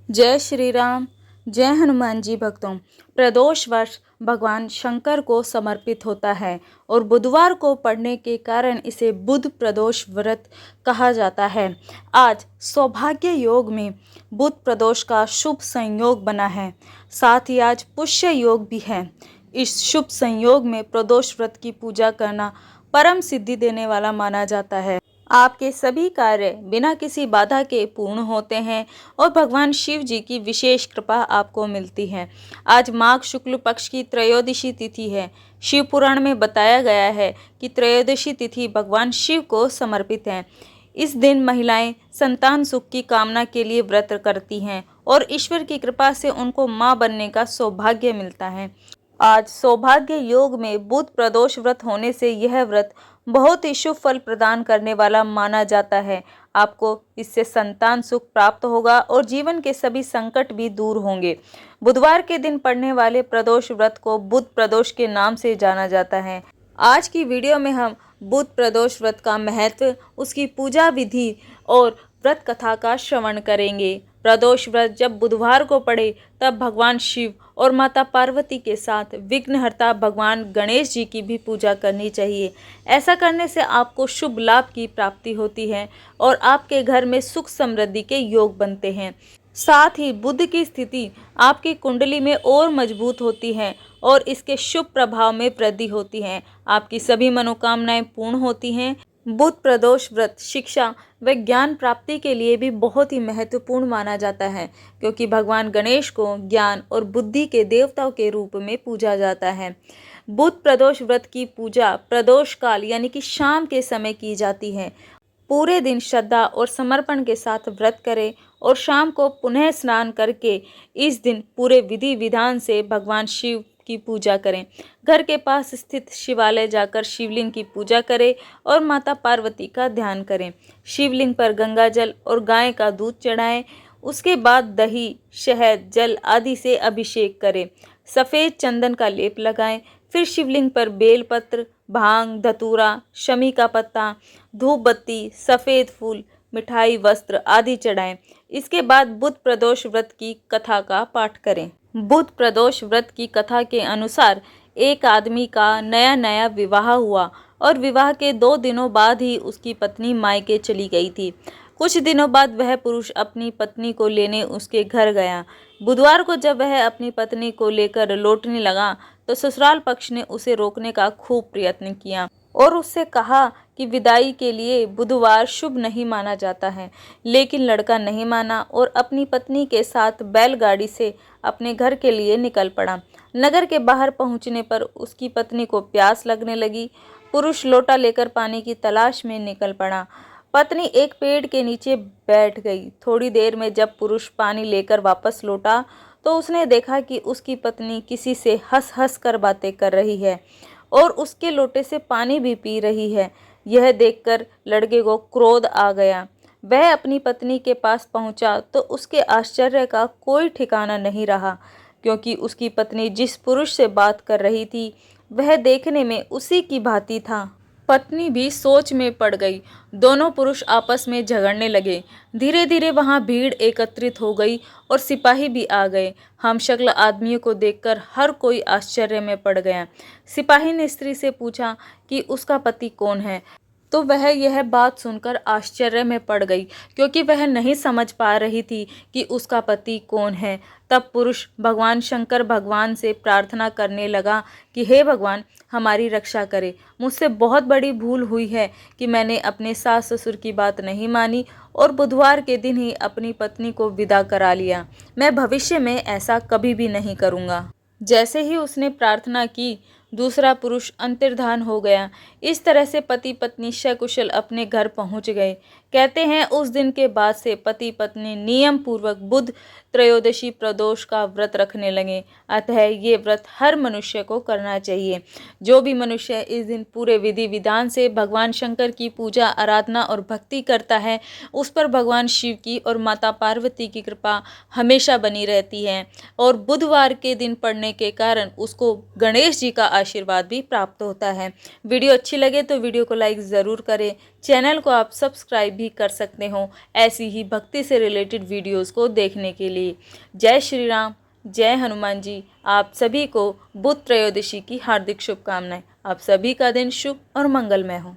जय श्री राम। जय हनुमान जी भक्तों। प्रदोष वर्ष भगवान शंकर को समर्पित होता है और बुधवार को पड़ने के कारण इसे बुध प्रदोष व्रत कहा जाता है। आज सौभाग्य योग में बुध प्रदोष का शुभ संयोग बना है, साथ ही आज पुष्य योग भी है। इस शुभ संयोग में प्रदोष व्रत की पूजा करना परम सिद्धि देने वाला माना जाता है। आपके सभी कार्य बिना किसी बाधा के पूर्ण होते हैं और भगवान शिव जी की विशेष कृपा आपको मिलती है। आज माघ शुक्ल पक्ष की त्रयोदशी तिथि है। शिव पुराण में बताया गया है कि त्रयोदशी तिथि भगवान शिव को समर्पित है। इस दिन महिलाएं संतान सुख की कामना के लिए व्रत करती हैं और ईश्वर की कृपा से उनको मां बनने का सौभाग्य मिलता है। आज सौभाग्य योग में बुध प्रदोष व्रत होने से यह व्रत बहुत ही शुभ फल प्रदान करने वाला माना जाता है। आपको इससे संतान सुख प्राप्त होगा और जीवन के सभी संकट भी दूर होंगे। बुधवार के दिन पड़ने वाले प्रदोष व्रत को बुध प्रदोष के नाम से जाना जाता है। आज की वीडियो में हम बुध प्रदोष व्रत का महत्व, उसकी पूजा विधि और व्रत कथा का श्रवण करेंगे। प्रदोष व्रत जब बुधवार को पड़े तब भगवान शिव और माता पार्वती के साथ विघ्नहर्ता भगवान गणेश जी की भी पूजा करनी चाहिए। ऐसा करने से आपको शुभ लाभ की प्राप्ति होती है और आपके घर में सुख समृद्धि के योग बनते हैं। साथ ही बुध की स्थिति आपकी कुंडली में और मजबूत होती है और इसके शुभ प्रभाव में वृद्धि होती है। आपकी सभी मनोकामनाएं पूर्ण होती हैं। बुध प्रदोष व्रत शिक्षा व ज्ञान प्राप्ति के लिए भी बहुत ही महत्वपूर्ण माना जाता है, क्योंकि भगवान गणेश को ज्ञान और बुद्धि के देवताओं के रूप में पूजा जाता है। बुध प्रदोष व्रत की पूजा प्रदोष काल यानी कि शाम के समय की जाती है। पूरे दिन श्रद्धा और समर्पण के साथ व्रत करें और शाम को पुनः स्नान करके इस दिन पूरे विधि विधान से भगवान शिव की पूजा करें। घर के पास स्थित शिवालय जाकर शिवलिंग की पूजा करें और माता पार्वती का ध्यान करें। शिवलिंग पर गंगा जल और गाय का दूध चढ़ाएं। उसके बाद दही, शहद, जल आदि से अभिषेक करें। सफ़ेद चंदन का लेप लगाएं। फिर शिवलिंग पर बेलपत्र, भांग, धतूरा, शमी का पत्ता, धूप बत्ती, सफ़ेद फूल, मिठाई, वस्त्र आदि चढ़ाएं। इसके बाद बुध प्रदोष व्रत की कथा का पाठ करें। बुध प्रदोष व्रत की कथा के अनुसार एक आदमी का नया नया विवाह हुआ और विवाह के 2 दिनों बाद ही उसकी पत्नी मायके चली गई थी। कुछ दिनों बाद वह पुरुष अपनी पत्नी को लेने उसके घर गया। बुधवार को जब वह अपनी पत्नी को लेकर लौटने लगा तो ससुराल पक्ष ने उसे रोकने का खूब प्रयत्न किया और उससे कहा कि विदाई के लिए बुधवार शुभ नहीं माना जाता है। लेकिन लड़का नहीं माना और अपनी पत्नी के साथ बैलगाड़ी से अपने घर के लिए निकल पड़ा। नगर के बाहर पहुंचने पर उसकी पत्नी को प्यास लगने लगी। पुरुष लोटा लेकर पानी की तलाश में निकल पड़ा। पत्नी एक पेड़ के नीचे बैठ गई। थोड़ी देर में जब पुरुष पानी लेकर वापस लौटा तो उसने देखा कि उसकी पत्नी किसी से हंस हंस कर बातें कर रही है और उसके लोटे से पानी भी पी रही है। यह देखकर लड़के को क्रोध आ गया। वह अपनी पत्नी के पास पहुंचा तो उसके आश्चर्य का कोई ठिकाना नहीं रहा, क्योंकि उसकी पत्नी जिस पुरुष से बात कर रही थी वह देखने में उसी की भांति था। पत्नी भी सोच में पड़ गई। दोनों पुरुष आपस में झगड़ने लगे। धीरे धीरे वहां भीड़ एकत्रित हो गई और सिपाही भी आ गए। हमशक्ल आदमियों को देखकर हर कोई आश्चर्य में पड़ गया। सिपाही ने स्त्री से पूछा कि उसका पति कौन है, तो वह यह बात सुनकर आश्चर्य में पड़ गई, क्योंकि वह नहीं समझ पा रही थी कि उसका पति कौन है। तब पुरुष भगवान शंकर भगवान से प्रार्थना करने लगा कि हे भगवान, हमारी रक्षा करें। मुझसे बहुत बड़ी भूल हुई है कि मैंने अपने सास ससुर की बात नहीं मानी और बुधवार के दिन ही अपनी पत्नी को विदा करा लिया। मैं भविष्य में ऐसा कभी भी नहीं करूँगा। जैसे ही उसने प्रार्थना की, दूसरा पुरुष अंतर्धान हो गया। इस तरह से पति पत्नी सकुशल अपने घर पहुंच गए। कहते हैं उस दिन के बाद से पति पत्नी नियम पूर्वक बुध त्रयोदशी प्रदोष का व्रत रखने लगे। अतः ये व्रत हर मनुष्य को करना चाहिए। जो भी मनुष्य इस दिन पूरे विधि विधान से भगवान शंकर की पूजा, आराधना और भक्ति करता है, उस पर भगवान शिव की और माता पार्वती की कृपा हमेशा बनी रहती है और बुधवार के दिन पड़ने के कारण उसको गणेश जी का आशीर्वाद भी प्राप्त होता है। वीडियो अच्छी लगे तो वीडियो को लाइक ज़रूर करें। चैनल को आप सब्सक्राइब भी कर सकते हो ऐसी ही भक्ति से रिलेटेड वीडियोस को देखने के लिए। जय श्री राम, जय हनुमान जी। आप सभी को बुध त्रयोदशी की हार्दिक शुभकामनाएं। आप सभी का दिन शुभ और मंगलमय हो।